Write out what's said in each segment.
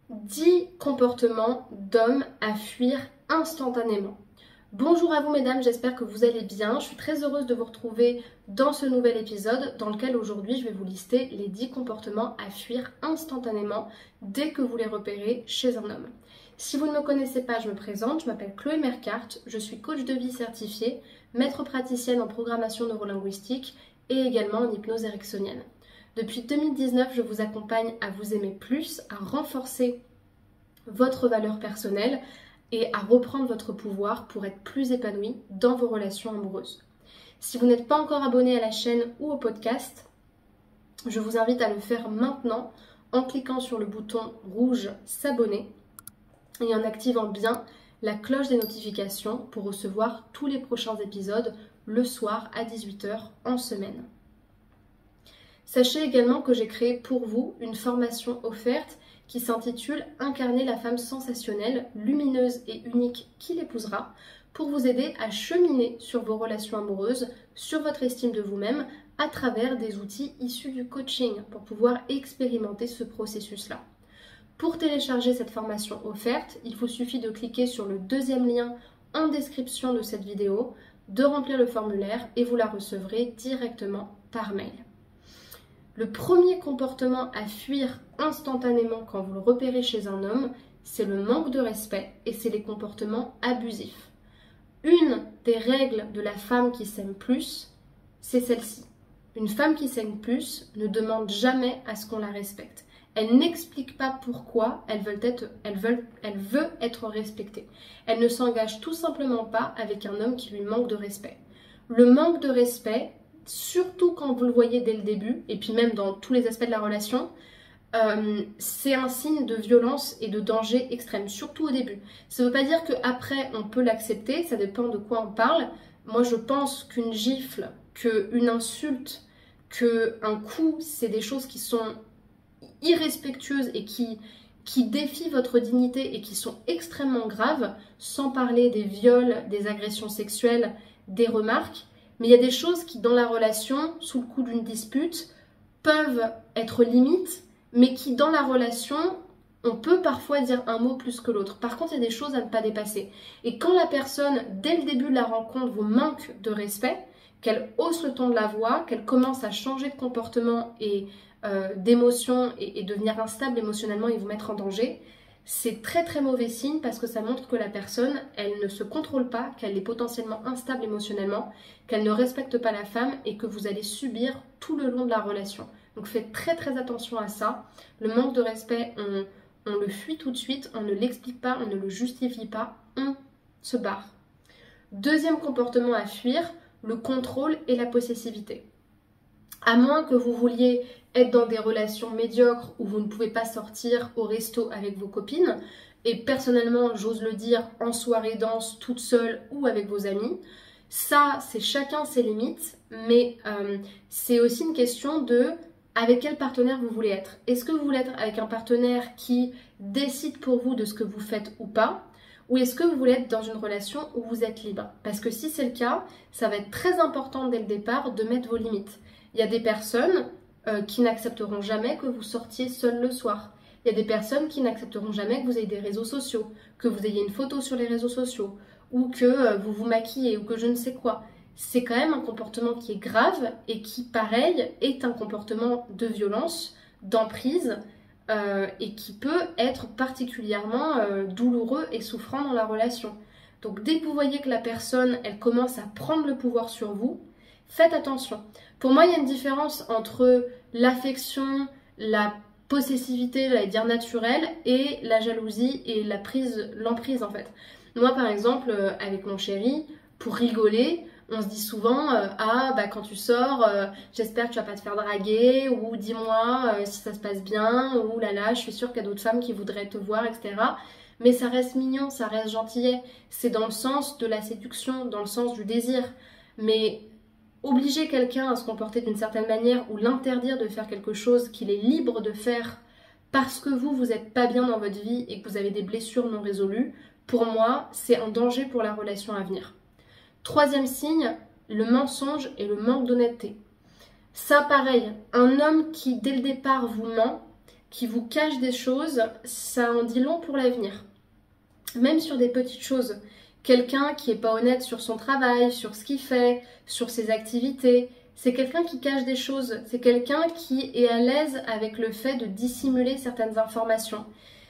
10 comportements d'hommes à fuir instantanément. Bonjour à vous mesdames, j'espère que vous allez bien. Je suis très heureuse de vous retrouver dans ce nouvel épisode dans lequel aujourd'hui je vais vous lister les 10 comportements à fuir instantanément dès que vous les repérez chez un homme. Si vous ne me connaissez pas, je me présente, je m'appelle Chloé Mercart, je suis coach de vie certifiée, maître praticienne en programmation neurolinguistique et également en hypnose ericksonienne. Depuis 2019, je vous accompagne à vous aimer plus, à renforcer votre valeur personnelle et à reprendre votre pouvoir pour être plus épanoui dans vos relations amoureuses. Si vous n'êtes pas encore abonné à la chaîne ou au podcast, je vous invite à le faire maintenant en cliquant sur le bouton rouge s'abonner et en activant bien la cloche des notifications pour recevoir tous les prochains épisodes le soir à 18 h en semaine. Sachez également que j'ai créé pour vous une formation offerte qui s'intitule « Incarner la femme sensationnelle, lumineuse et unique qui l'épousera » pour vous aider à cheminer sur vos relations amoureuses, sur votre estime de vous-même à travers des outils issus du coaching pour pouvoir expérimenter ce processus-là. Pour télécharger cette formation offerte, il vous suffit de cliquer sur le deuxième lien en description de cette vidéo, de remplir le formulaire et vous la recevrez directement par mail. Le premier comportement à fuir instantanément quand vous le repérez chez un homme, c'est le manque de respect et c'est les comportements abusifs. Une des règles de la femme qui s'aime plus, c'est celle-ci. Une femme qui s'aime plus ne demande jamais à ce qu'on la respecte. Elle n'explique pas pourquoi elle veut être respectée. Elle ne s'engage tout simplement pas avec un homme qui lui manque de respect. Le manque de respect, surtout quand vous le voyez dès le début, et puis même dans tous les aspects de la relation, c'est un signe de violence et de danger extrême, surtout au début. Ça ne veut pas dire qu'après on peut l'accepter, ça dépend de quoi on parle. Moi je pense qu'une gifle, qu'une insulte, qu'un coup, c'est des choses qui sont irrespectueuses et qui défient votre dignité et qui sont extrêmement graves, sans parler des viols, des agressions sexuelles, des remarques. Mais il y a des choses qui, dans la relation, sous le coup d'une dispute, peuvent être limites, mais qui, dans la relation, on peut parfois dire un mot plus que l'autre. Par contre, il y a des choses à ne pas dépasser. Et quand la personne, dès le début de la rencontre, vous manque de respect, qu'elle hausse le ton de la voix, qu'elle commence à changer de comportement et d'émotion et devenir instable émotionnellement et vous mettre en danger, c'est très très mauvais signe parce que ça montre que la personne, elle ne se contrôle pas, qu'elle est potentiellement instable émotionnellement, qu'elle ne respecte pas la femme et que vous allez subir tout le long de la relation. Donc faites très très attention à ça. Le manque de respect, on le fuit tout de suite, on ne l'explique pas, on ne le justifie pas, on se barre. Deuxième comportement à fuir, le contrôle et la possessivité. À moins que vous vouliez être dans des relations médiocres où vous ne pouvez pas sortir au resto avec vos copines, et personnellement, j'ose le dire, en soirée danse, toute seule ou avec vos amis, ça, c'est chacun ses limites, mais c'est aussi une question de avec quel partenaire vous voulez être. Est-ce que vous voulez être avec un partenaire qui décide pour vous de ce que vous faites ou pas ? Ou est-ce que vous voulez être dans une relation où vous êtes libre? Parce que si c'est le cas, ça va être très important dès le départ de mettre vos limites. Il y a des personnes qui n'accepteront jamais que vous sortiez seul le soir. Il y a des personnes qui n'accepteront jamais que vous ayez des réseaux sociaux, que vous ayez une photo sur les réseaux sociaux, ou que vous vous maquillez, ou que je ne sais quoi. C'est quand même un comportement qui est grave et qui, pareil, est un comportement de violence, d'emprise, et qui peut être particulièrement douloureux et souffrant dans la relation. Donc dès que vous voyez que la personne, elle commence à prendre le pouvoir sur vous, faites attention. Pour moi, il y a une différence entre l'affection, la possessivité, j'allais dire naturelle, et la jalousie et l'emprise en fait. Moi, par exemple, avec mon chéri, pour rigoler, on se dit souvent quand tu sors, j'espère que tu vas pas te faire draguer, ou dis-moi si ça se passe bien, ou là là, je suis sûre qu'il y a d'autres femmes qui voudraient te voir, etc. Mais ça reste mignon, ça reste gentillet. C'est dans le sens de la séduction, dans le sens du désir. Mais obliger quelqu'un à se comporter d'une certaine manière ou l'interdire de faire quelque chose qu'il est libre de faire parce que vous n'êtes pas bien dans votre vie et que vous avez des blessures non résolues, pour moi, c'est un danger pour la relation à venir. Troisième signe, le mensonge et le manque d'honnêteté. Ça, pareil, un homme qui, dès le départ, vous ment, qui vous cache des choses, ça en dit long pour l'avenir. Même sur des petites choses. Quelqu'un qui n'est pas honnête sur son travail, sur ce qu'il fait, sur ses activités, c'est quelqu'un qui cache des choses. C'est quelqu'un qui est à l'aise avec le fait de dissimuler certaines informations.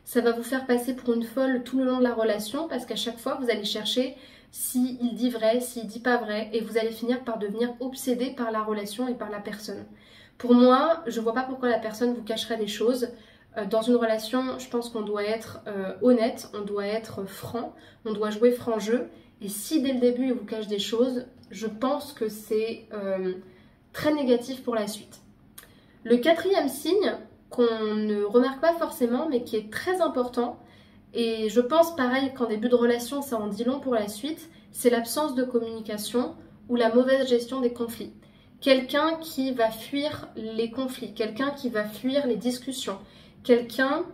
Ça va vous faire passer pour une folle tout le long de la relation parce qu'à chaque fois, vous allez chercher s'il dit vrai, s'il dit pas vrai et vous allez finir par devenir obsédé par la relation et par la personne. Pour moi, je vois pas pourquoi la personne vous cacherait des choses. Dans une relation, je pense qu'on doit être honnête, on doit être franc, on doit jouer franc jeu. Et si dès le début il vous cache des choses, je pense que c'est très négatif pour la suite. Le quatrième signe qu'on ne remarque pas forcément mais qui est très important, et je pense pareil qu'en début de relation ça en dit long pour la suite, c'est l'absence de communication ou la mauvaise gestion des conflits. Quelqu'un qui va fuir les conflits, quelqu'un qui va fuir les discussions, quelqu'un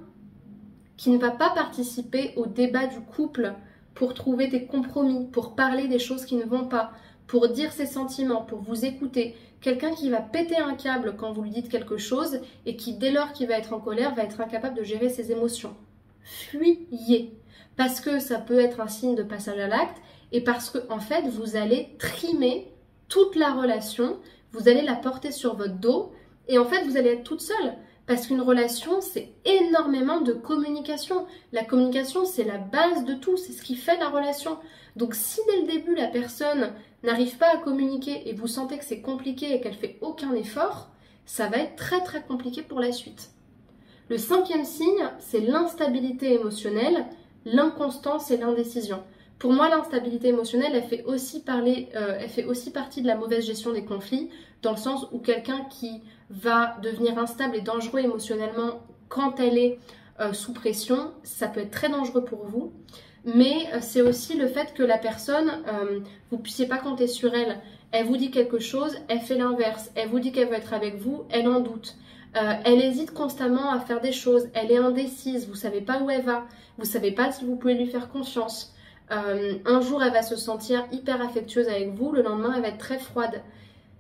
qui ne va pas participer au débat du couple pour trouver des compromis, pour parler des choses qui ne vont pas, pour dire ses sentiments, pour vous écouter. Quelqu'un qui va péter un câble quand vous lui dites quelque chose et qui, dès lors qu'il va être en colère, va être incapable de gérer ses émotions. Fuyez. Parce que ça peut être un signe de passage à l'acte et parce que, en fait, vous allez trimer toute la relation, vous allez la porter sur votre dos et en fait, vous allez être toute seule. Parce qu'une relation, c'est énormément de communication. La communication, c'est la base de tout, c'est ce qui fait la relation. Donc si dès le début, la personne n'arrive pas à communiquer et vous sentez que c'est compliqué et qu'elle fait aucun effort, ça va être très très compliqué pour la suite. Le cinquième signe, c'est l'instabilité émotionnelle, l'inconstance et l'indécision. Pour moi, l'instabilité émotionnelle, elle fait aussi partie de la mauvaise gestion des conflits, dans le sens où quelqu'un qui va devenir instable et dangereux émotionnellement quand elle est sous pression, ça peut être très dangereux pour vous. Mais c'est aussi le fait que la personne, vous ne puissiez pas compter sur elle. Elle vous dit quelque chose, elle fait l'inverse. Elle vous dit qu'elle veut être avec vous, elle en doute. Elle hésite constamment à faire des choses, elle est indécise, vous ne savez pas où elle va, vous ne savez pas si vous pouvez lui faire confiance. Un jour, elle va se sentir hyper affectueuse avec vous, le lendemain, elle va être très froide.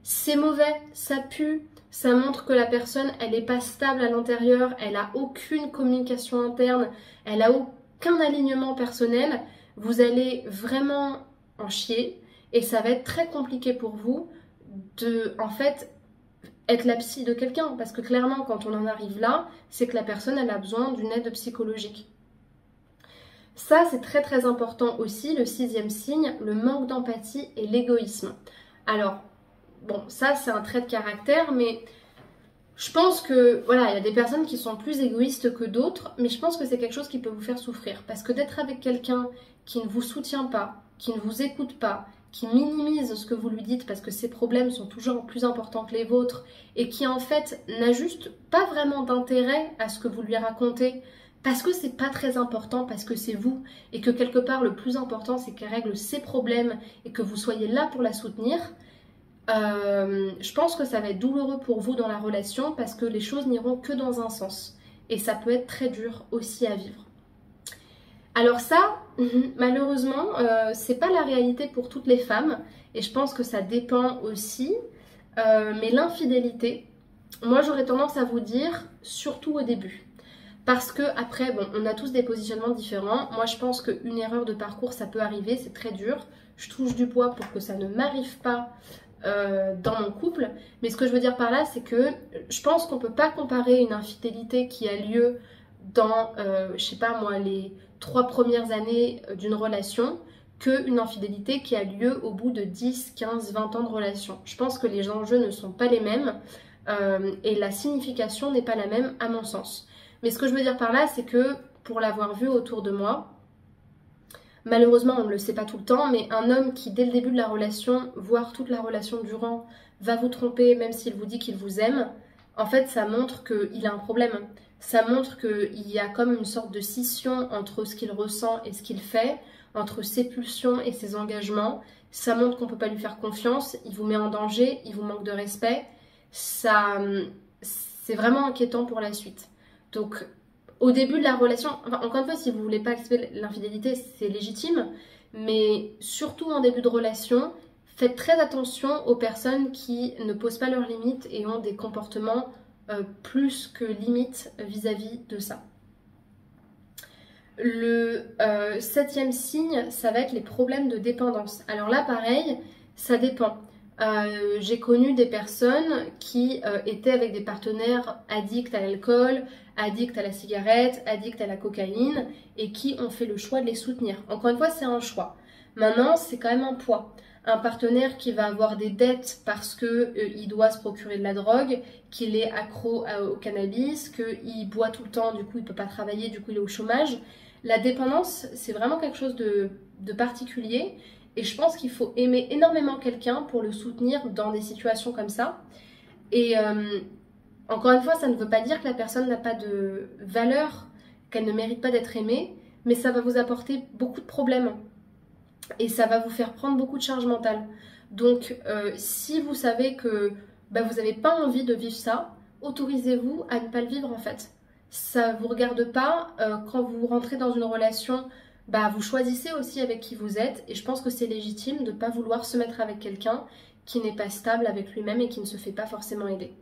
C'est mauvais, ça pue, ça montre que la personne, elle n'est pas stable à l'intérieur, elle n'a aucune communication interne, elle n'a aucun alignement personnel. Vous allez vraiment en chier et ça va être très compliqué pour vous de, en fait, être la psy de quelqu'un. Parce que clairement, quand on en arrive là, c'est que la personne, elle a besoin d'une aide psychologique. Ça, c'est très très important aussi, le sixième signe, le manque d'empathie et l'égoïsme. Alors, bon, ça c'est un trait de caractère, mais je pense que, voilà, il y a des personnes qui sont plus égoïstes que d'autres, mais je pense que c'est quelque chose qui peut vous faire souffrir. Parce que d'être avec quelqu'un qui ne vous soutient pas, qui ne vous écoute pas, qui minimise ce que vous lui dites parce que ses problèmes sont toujours plus importants que les vôtres, et qui en fait n'a juste pas vraiment d'intérêt à ce que vous lui racontez, parce que c'est pas très important, parce que c'est vous, et que quelque part le plus important c'est qu'elle règle ses problèmes et que vous soyez là pour la soutenir, je pense que ça va être douloureux pour vous dans la relation parce que les choses n'iront que dans un sens. Et ça peut être très dur aussi à vivre. Alors ça, malheureusement, c'est pas la réalité pour toutes les femmes. Et je pense que ça dépend aussi. Mais l'infidélité, moi j'aurais tendance à vous dire, surtout au début. Parce que après, bon, on a tous des positionnements différents. Moi, je pense qu'une erreur de parcours, ça peut arriver, c'est très dur. Je touche du bois pour que ça ne m'arrive pas dans mon couple. Mais ce que je veux dire par là, c'est que je pense qu'on ne peut pas comparer une infidélité qui a lieu dans, je sais pas moi, les 3 premières années d'une relation qu'une infidélité qui a lieu au bout de 10, 15, 20 ans de relation. Je pense que les enjeux ne sont pas les mêmes et la signification n'est pas la même à mon sens. Mais ce que je veux dire par là, c'est que pour l'avoir vu autour de moi, malheureusement on ne le sait pas tout le temps, mais un homme qui dès le début de la relation, voire toute la relation durant, va vous tromper même s'il vous dit qu'il vous aime, en fait ça montre qu'il a un problème. Ça montre qu'il y a comme une sorte de scission entre ce qu'il ressent et ce qu'il fait, entre ses pulsions et ses engagements. Ça montre qu'on ne peut pas lui faire confiance, il vous met en danger, il vous manque de respect. Ça, c'est vraiment inquiétant pour la suite. Donc, au début de la relation, enfin, encore une fois, si vous ne voulez pas accepter l'infidélité, c'est légitime, mais surtout en début de relation, faites très attention aux personnes qui ne posent pas leurs limites et ont des comportements plus que limite vis-à-vis de ça. Le 7e signe, ça va être les problèmes de dépendance. Alors là, pareil, ça dépend. J'ai connu des personnes qui étaient avec des partenaires addicts à l'alcool, addicts à la cigarette, addicts à la cocaïne et qui ont fait le choix de les soutenir. Encore une fois, c'est un choix. Maintenant, c'est quand même un poids. Un partenaire qui va avoir des dettes parce qu'il doit se procurer de la drogue, qu'il est accro au cannabis, qu'il boit tout le temps, du coup il ne peut pas travailler, du coup il est au chômage. La dépendance, c'est vraiment quelque chose de particulier et je pense qu'il faut aimer énormément quelqu'un pour le soutenir dans des situations comme ça. Et encore une fois, ça ne veut pas dire que la personne n'a pas de valeur, qu'elle ne mérite pas d'être aimée, mais ça va vous apporter beaucoup de problèmes. Et ça va vous faire prendre beaucoup de charge mentale. Donc, si vous savez que vous n'avez pas envie de vivre ça, autorisez-vous à ne pas le vivre en fait. Ça ne vous regarde pas. Quand vous rentrez dans une relation, vous choisissez aussi avec qui vous êtes. Et je pense que c'est légitime de ne pas vouloir se mettre avec quelqu'un qui n'est pas stable avec lui-même et qui ne se fait pas forcément aider.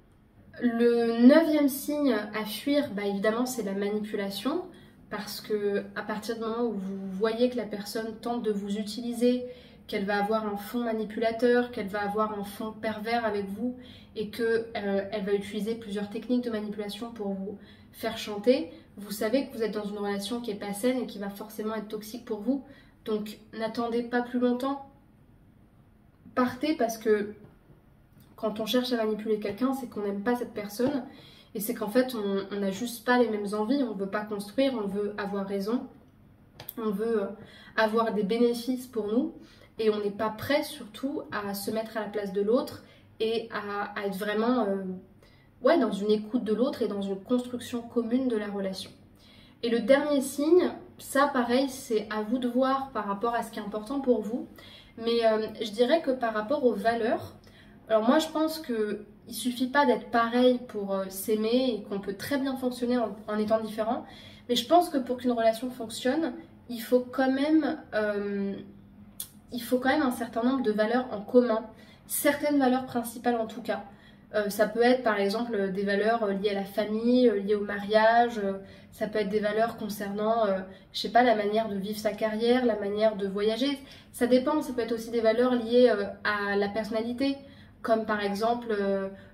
Le 9e signe à fuir, évidemment, c'est la manipulation. Parce que à partir du moment où vous voyez que la personne tente de vous utiliser, qu'elle va avoir un fond manipulateur, qu'elle va avoir un fond pervers avec vous et qu'elle va utiliser plusieurs techniques de manipulation pour vous faire chanter, vous savez que vous êtes dans une relation qui n'est pas saine et qui va forcément être toxique pour vous. Donc n'attendez pas plus longtemps. Partez parce que quand on cherche à manipuler quelqu'un, c'est qu'on n'aime pas cette personne. Et c'est qu'en fait, on n'a juste pas les mêmes envies, on ne veut pas construire, on veut avoir raison, on veut avoir des bénéfices pour nous et on n'est pas prêt surtout à se mettre à la place de l'autre et à être vraiment dans une écoute de l'autre et dans une construction commune de la relation. Et le dernier signe, ça pareil, c'est à vous de voir par rapport à ce qui est important pour vous, mais je dirais que par rapport aux valeurs, alors moi je pense que il suffit pas d'être pareil pour s'aimer et qu'on peut très bien fonctionner en étant différent. Mais je pense que pour qu'une relation fonctionne, il faut quand même un certain nombre de valeurs en commun. Certaines valeurs principales en tout cas. Ça peut être par exemple des valeurs liées à la famille, liées au mariage. Ça peut être des valeurs concernant, je sais pas, la manière de vivre sa carrière, la manière de voyager. Ça dépend, ça peut être aussi des valeurs liées à la personnalité. Comme par exemple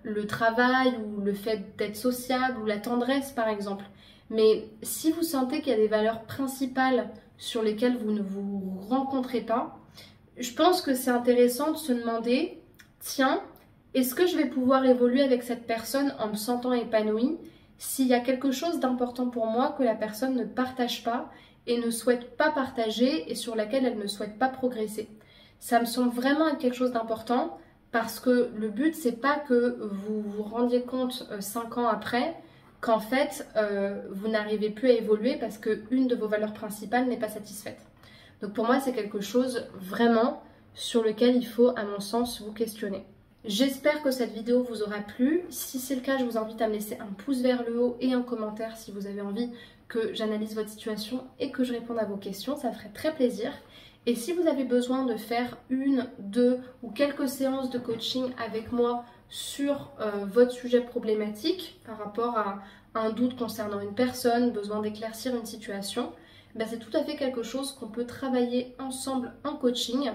le travail ou le fait d'être sociable ou la tendresse par exemple. Mais si vous sentez qu'il y a des valeurs principales sur lesquelles vous ne vous rencontrez pas, je pense que c'est intéressant de se demander, tiens, est-ce que je vais pouvoir évoluer avec cette personne en me sentant épanouie s'il y a quelque chose d'important pour moi que la personne ne partage pas et ne souhaite pas partager et sur laquelle elle ne souhaite pas progresser. Ça me semble vraiment être quelque chose d'important. Parce que le but, c'est pas que vous vous rendiez compte 5 ans après qu'en fait, vous n'arrivez plus à évoluer parce qu'une de vos valeurs principales n'est pas satisfaite. Donc pour moi, c'est quelque chose vraiment sur lequel il faut, à mon sens, vous questionner. J'espère que cette vidéo vous aura plu. Si c'est le cas, je vous invite à me laisser un pouce vers le haut et un commentaire si vous avez envie que j'analyse votre situation et que je réponde à vos questions. Ça me ferait très plaisir. Et si vous avez besoin de faire 1, 2 ou quelques séances de coaching avec moi sur votre sujet problématique par rapport à un doute concernant une personne, besoin d'éclaircir une situation, c'est tout à fait quelque chose qu'on peut travailler ensemble en coaching.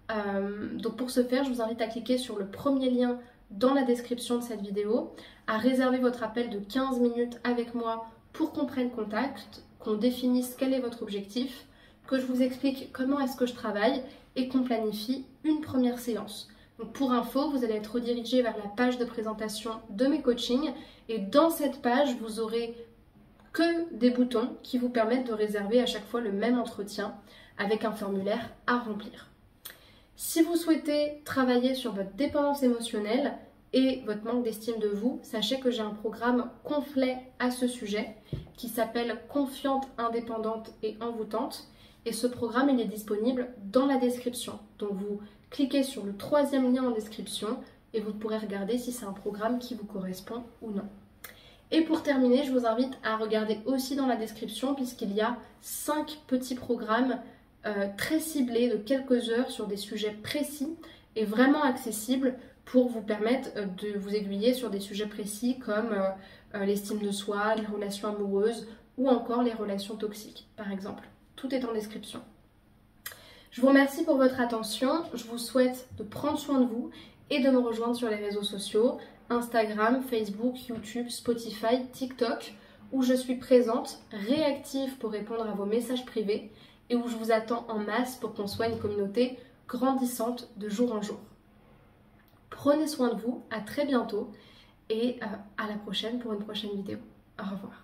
Donc pour ce faire, je vous invite à cliquer sur le premier lien dans la description de cette vidéo, à réserver votre appel de 15 minutes avec moi pour qu'on prenne contact, qu'on définisse quel est votre objectif, que je vous explique comment est-ce que je travaille et qu'on planifie une première séance. Donc pour info, vous allez être redirigé vers la page de présentation de mes coachings et dans cette page, vous aurez que des boutons qui vous permettent de réserver à chaque fois le même entretien avec un formulaire à remplir. Si vous souhaitez travailler sur votre dépendance émotionnelle et votre manque d'estime de vous, sachez que j'ai un programme complet à ce sujet qui s'appelle Confiante, indépendante et envoûtante. Et ce programme, il est disponible dans la description. Donc vous cliquez sur le 3e lien en description et vous pourrez regarder si c'est un programme qui vous correspond ou non. Et pour terminer, je vous invite à regarder aussi dans la description puisqu'il y a 5 petits programmes très ciblés de quelques heures sur des sujets précis et vraiment accessibles pour vous permettre de vous aiguiller sur des sujets précis comme l'estime de soi, les relations amoureuses ou encore les relations toxiques par exemple. Tout est en description. Je vous remercie pour votre attention, je vous souhaite de prendre soin de vous et de me rejoindre sur les réseaux sociaux, Instagram, Facebook, YouTube, Spotify, TikTok, où je suis présente, réactive pour répondre à vos messages privés et où je vous attends en masse pour qu'on soit une communauté grandissante de jour en jour. Prenez soin de vous, à très bientôt et à la prochaine pour une prochaine vidéo. Au revoir.